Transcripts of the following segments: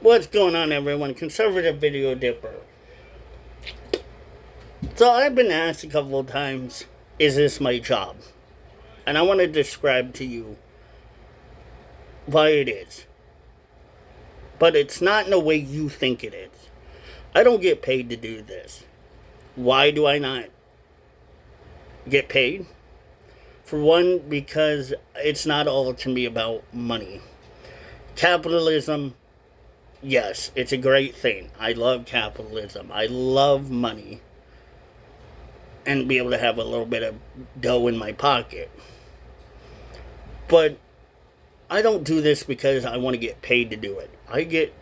What's going on, everyone? Conservative Video Dipper. So I've been asked a couple of times, is this my job? And I want to describe to you why it is. But it's not in the way you think it is. I don't get paid to do this. Why do I not get paid? For one, because it's not all to me about money. Capitalism, yes, it's a great thing. I love capitalism. I love money. And be able to have a little bit of dough in my pocket. But I don't do this because I want to get paid to do it. I get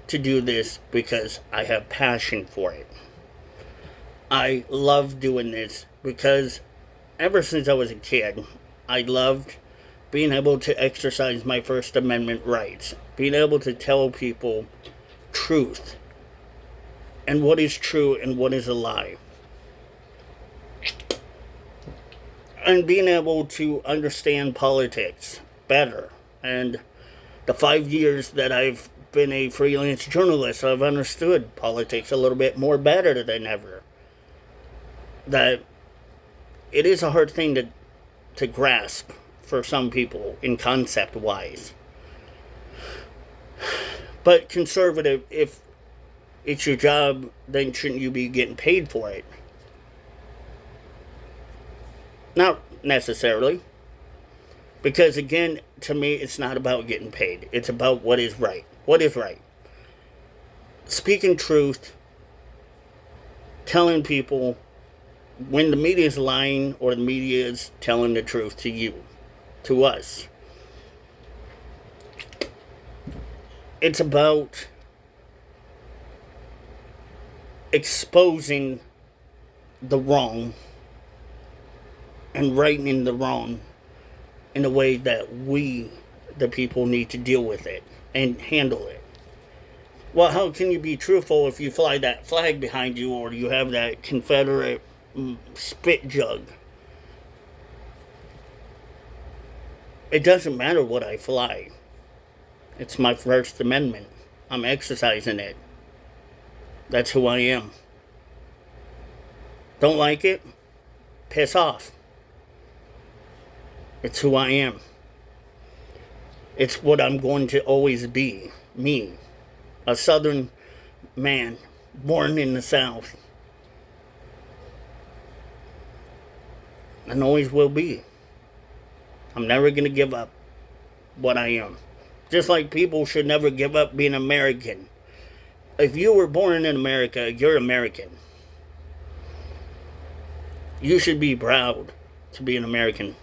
to do this because I have passion for it. I love doing this because ever since I was a kid, I loved being able to exercise my First Amendment rights. Being able to tell people truth. And what is true and what is a lie. And being able to understand politics better. And the 5 years that I've been a freelance journalist, I've understood politics a little bit more better than ever. That it is a hard thing to grasp for some people in concept-wise. But conservative, if it's your job, then shouldn't you be getting paid for it? Not necessarily. Because again, to me, it's not about getting paid. It's about what is right. What is right? Speaking truth, telling people when the media is lying or the media is telling the truth to you, to us. It's about exposing the wrong and righting the wrong in a way that we, the people, need to deal with it and handle it. Well, how can you be truthful if you fly that flag behind you or you have that Confederate spit jug? It doesn't matter what I fly. It's my First Amendment. I'm exercising it. That's who I am. Don't like it? Piss off. It's who I am. It's what I'm going to always be. Me. A Southern man, born in the South. And always will be. I'm never going to give up what I am. Just like people should never give up being American. If you were born in America, you're American. You should be proud to be an American.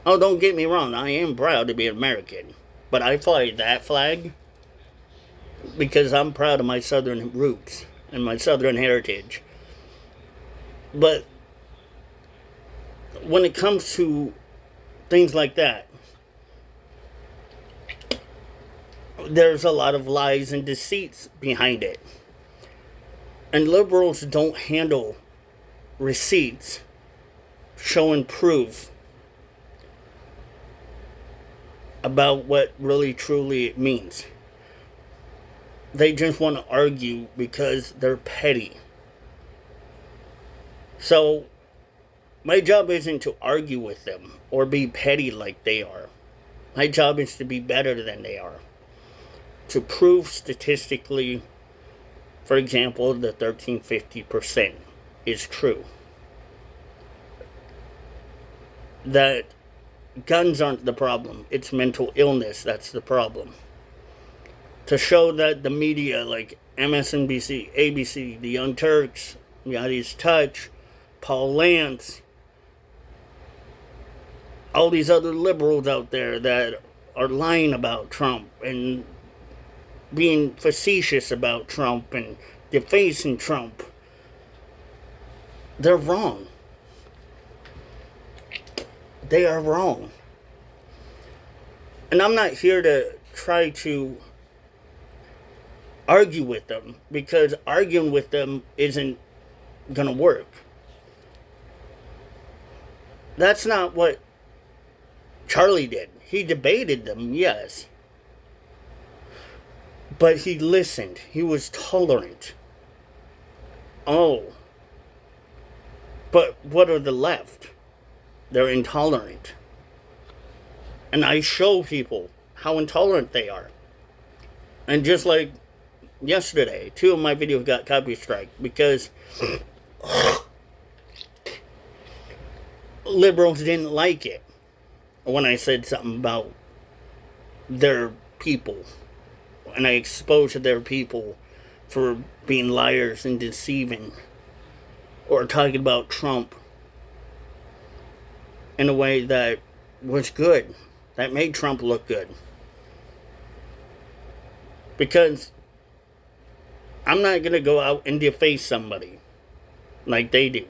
Oh, don't get me wrong, I am proud to be an American. But I fly that flag because I'm proud of my Southern roots and my Southern heritage. But when it comes to things like that, there's a lot of lies and deceits behind it. And liberals don't handle receipts showing proof about what really truly it means. They just want to argue because they're petty. So my job isn't to argue with them or be petty like they are. My job is to be better than they are. To prove statistically, for example, the 1350% is true. That guns aren't the problem. It's mental illness that's the problem. To show that the media like MSNBC, ABC, the Young Turks, Yadi's Touch, Paul Lance, all these other liberals out there that are lying about Trump and being facetious about Trump and defacing Trump, they're wrong. They are wrong. And I'm not here to try to argue with them, because arguing with them isn't gonna work. That's not what Charlie did. He debated them, yes. But he listened. He was tolerant. Oh. But what are the left? They're intolerant. And I show people how intolerant they are. And just like yesterday, 2 of my videos got copy strike because liberals didn't like it when I said something about their people. And I exposed their people for being liars and deceiving. Or talking about Trump in a way that was good. That made Trump look good. Because I'm not going to go out and deface somebody like they do.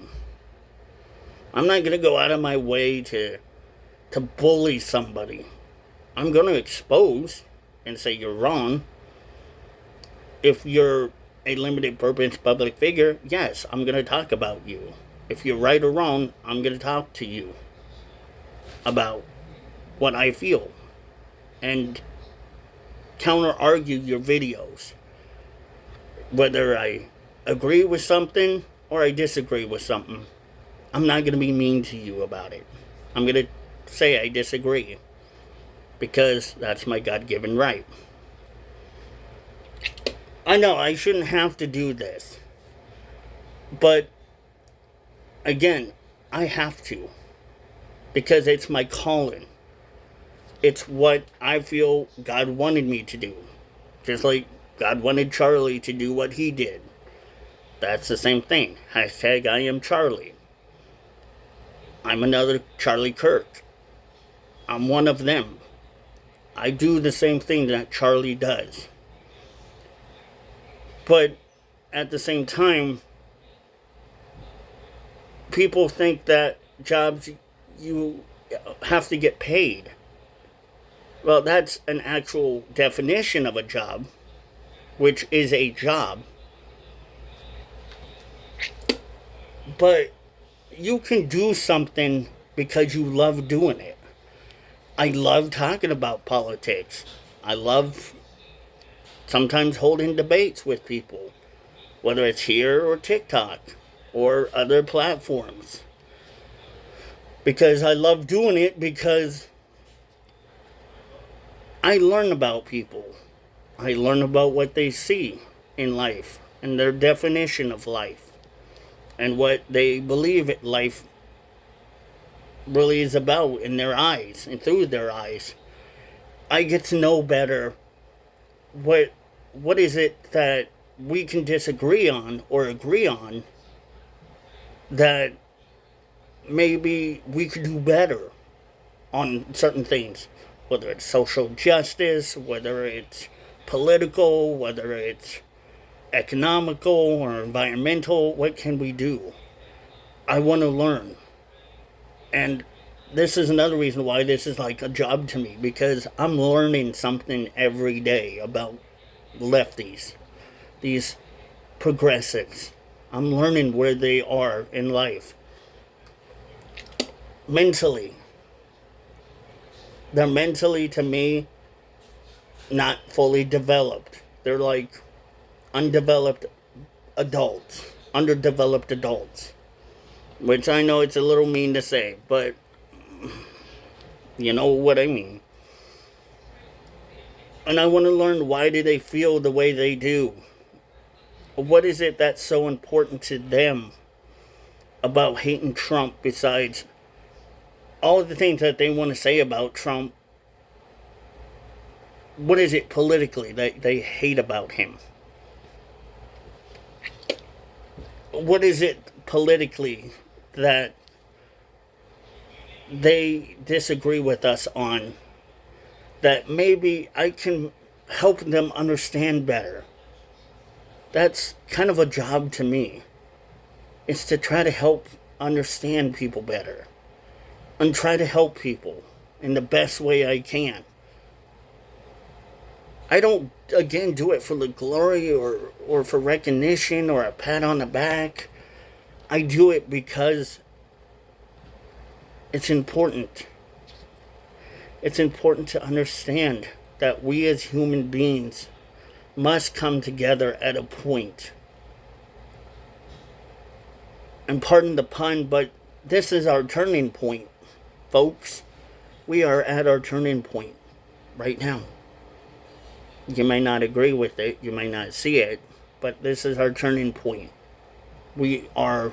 I'm not going to go out of my way to bully somebody. I'm going to expose and say you're wrong. If you're a limited purpose public figure, yes, I'm going to talk about you. If you're right or wrong, I'm going to talk to you about what I feel and counter argue your videos. Whether I agree with something or I disagree with something, I'm not going to be mean to you about it. I'm going to say I disagree because that's my God-given right. I know I shouldn't have to do this, but again, I have to because it's my calling. It's what I feel God wanted me to do. Just like God wanted Charlie to do what he did. That's the same thing. Hashtag I am Charlie. I'm another Charlie Kirk. I'm one of them. I do the same thing that Charlie does. But at the same time, people think that jobs, you have to get paid. Well, that's an actual definition of a job, which is a job. But you can do something because you love doing it. I love talking about politics. I love sometimes holding debates with people, whether it's here or TikTok or other platforms. Because I love doing it because I learn about people. I learn about what they see in life and their definition of life and what they believe life really is about in their eyes and through their eyes. I get to know better what is it that we can disagree on or agree on that maybe we could do better on certain things, whether it's social justice, whether it's political, whether it's economical or environmental. What can we do? I want to learn. And this is another reason why this is like a job to me, because I'm learning something every day about lefties, these progressives. I'm learning where they are in life. Mentally. They're mentally, to me, not fully developed. They're like undeveloped adults, underdeveloped adults. Which I know it's a little mean to say, but you know what I mean. And I want to learn, why do they feel the way they do? What is it that's so important to them about hating Trump, besides all of the things that they want to say about Trump? What is it politically that they hate about him? What is it politically that they disagree with us on, that maybe I can help them understand better? That's kind of a job to me. It's to try to help understand people better and try to help people in the best way I can. I don't, again, do it for the glory or for recognition or a pat on the back. I do it because it's important. It's important to understand that we as human beings must come together at a point. And pardon the pun, but this is our turning point, folks. We are at our turning point right now. You may not agree with it, you may not see it, but this is our turning point. We are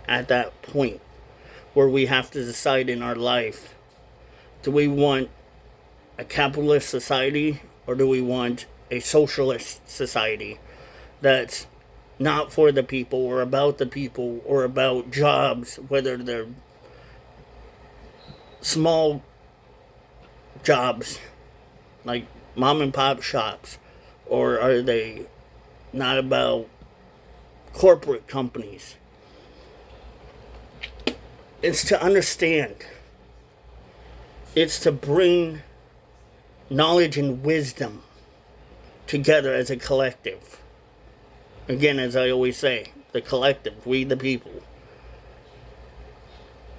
at that point where we have to decide in our life, do we want a capitalist society or do we want a socialist society that's not for the people or about the people or about jobs, whether they're small jobs like mom and pop shops, or are they not about corporate companies? It's to understand. It's to bring knowledge and wisdom together as a collective. Again, as I always say, the collective, we the people.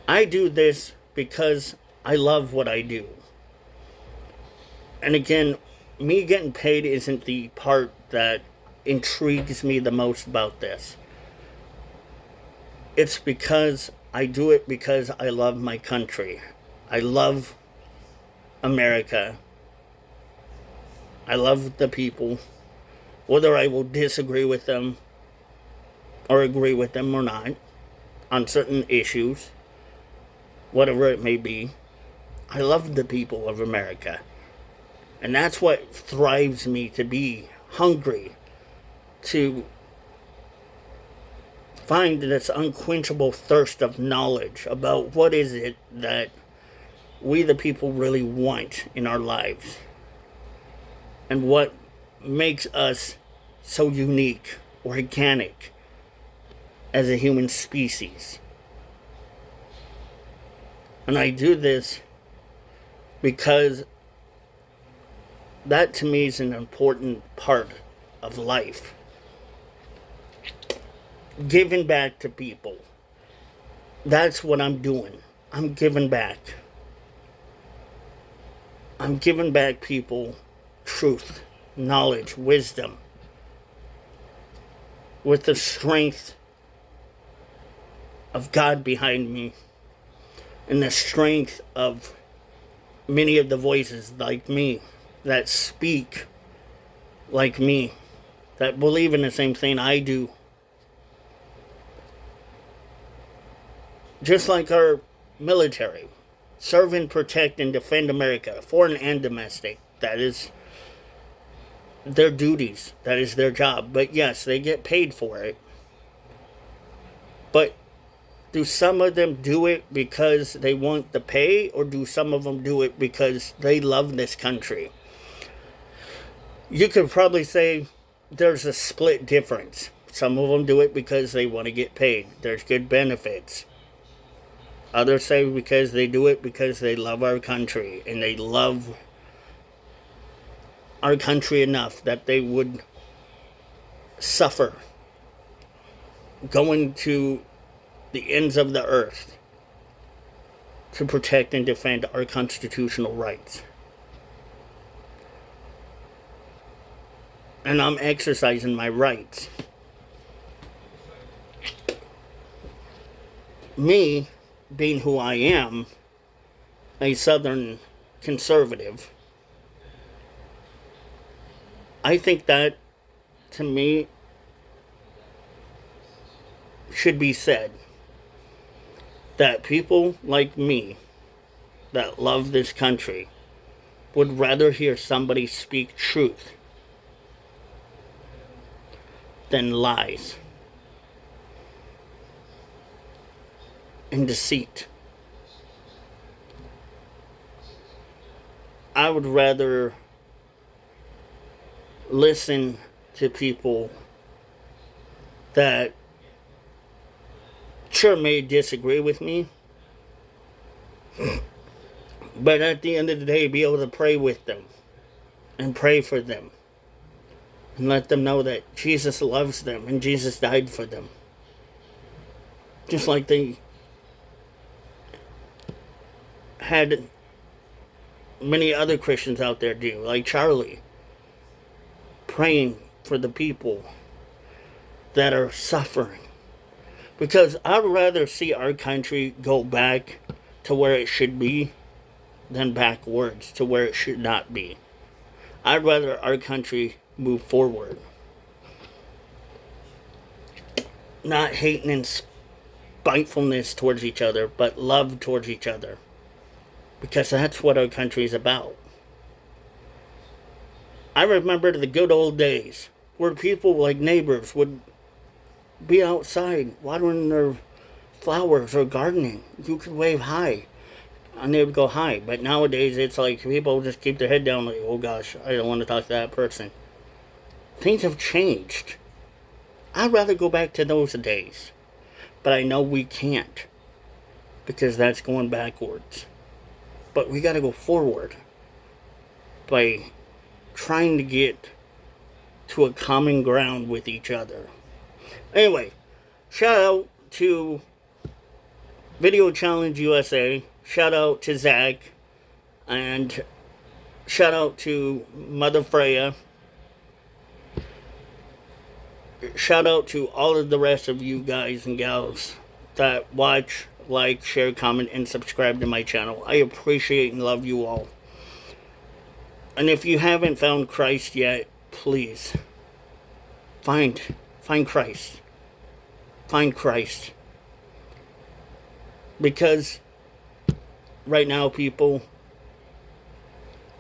I do this because I love what I do. And again, me getting paid isn't the part that intrigues me the most about this. It's because I do it because I love my country. I love America. I love the people. Whether I will disagree with them or agree with them or not on certain issues, whatever it may be, I love the people of America. And that's what thrives me to be hungry, to find this unquenchable thirst of knowledge about what is it that we the people really want in our lives, and what makes us so unique, organic as a human species. And I do this because that to me is an important part of life. Giving back to people. That's what I'm doing. I'm giving back. I'm giving back people truth, knowledge, wisdom, with the strength of God behind me and the strength of many of the voices like me that speak like me, that believe in the same thing I do. Just like our military, serve and protect and defend America, foreign and domestic. That is their duties. That is their job. But yes, they get paid for it. But do some of them do it because they want the pay, or do some of them do it because they love this country? You could probably say there's a split difference. Some of them do it because they want to get paid. There's good benefits. Others say because they do it because they love our country, and they love our country enough that they would suffer going to the ends of the earth to protect and defend our constitutional rights. And I'm exercising my rights. Me, being who I am, a Southern conservative, I think that, to me, should be said. That people like me, that love this country, would rather hear somebody speak truth than lies and deceit. I would rather listen to people that sure may disagree with me, but at the end of the day be able to pray with them and pray for them and let them know that Jesus loves them and Jesus died for them, just like they had many other Christians out there do, like Charlie. praying for the people that are suffering. Because I'd rather see our country go back to where it should be than backwards to where it should not be. I'd rather our country move forward. Not hating and spitefulness towards each other, but love towards each other. Because that's what our country is about. I remember the good old days where people like neighbors would be outside watering their flowers or gardening. You could wave hi and they would go hi. But nowadays it's like people just keep their head down like, oh gosh, I don't want to talk to that person. Things have changed. I'd rather go back to those days. But I know we can't. Because that's going backwards. But we got to go forward. By trying to get to a common ground with each other. Anyway, shout out to Video Challenge USA. Shout out to Zach. And shout out to Mother Freya. Shout out to all of the rest of you guys and gals that watch, like, share, comment, and subscribe to my channel. I appreciate and love you all. And if you haven't found Christ yet, please find Christ. Find Christ. Because right now, people,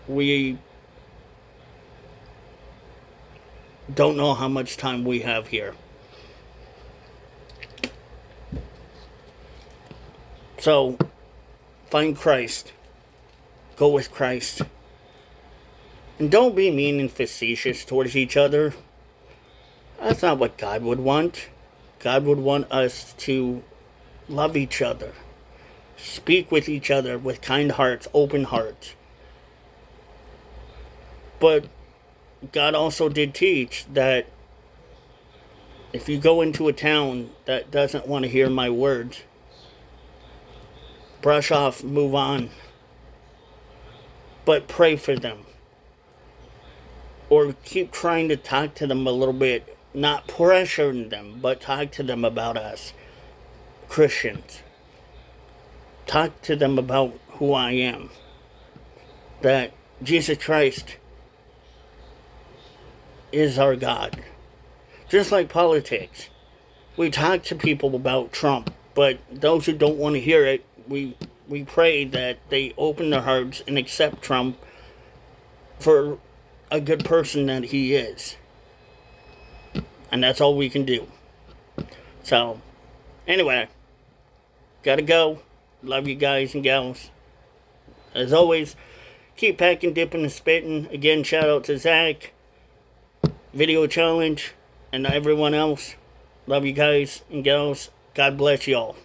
we don't know how much time we have here. So, find Christ. Go with Christ. And don't be mean and facetious towards each other. That's not what God would want. God would want us to love each other. Speak with each other with kind hearts, open hearts. But God also did teach that if you go into a town that doesn't want to hear my words, brush off, move on. But pray for them. Or keep trying to talk to them a little bit. Not pressuring them, but talk to them about us, Christians. Talk to them about who I am. That Jesus Christ is our God. Just like politics. We talk to people about Trump, but those who don't want to hear it, we pray that they open their hearts and accept Trump for a good person that he is. And that's all we can do. So, anyway, gotta go. Love you guys and gals. As always, keep packing, dipping, and spitting. Again, shout out to Zach, Video Challenge, and everyone else. Love you guys and gals. God bless y'all.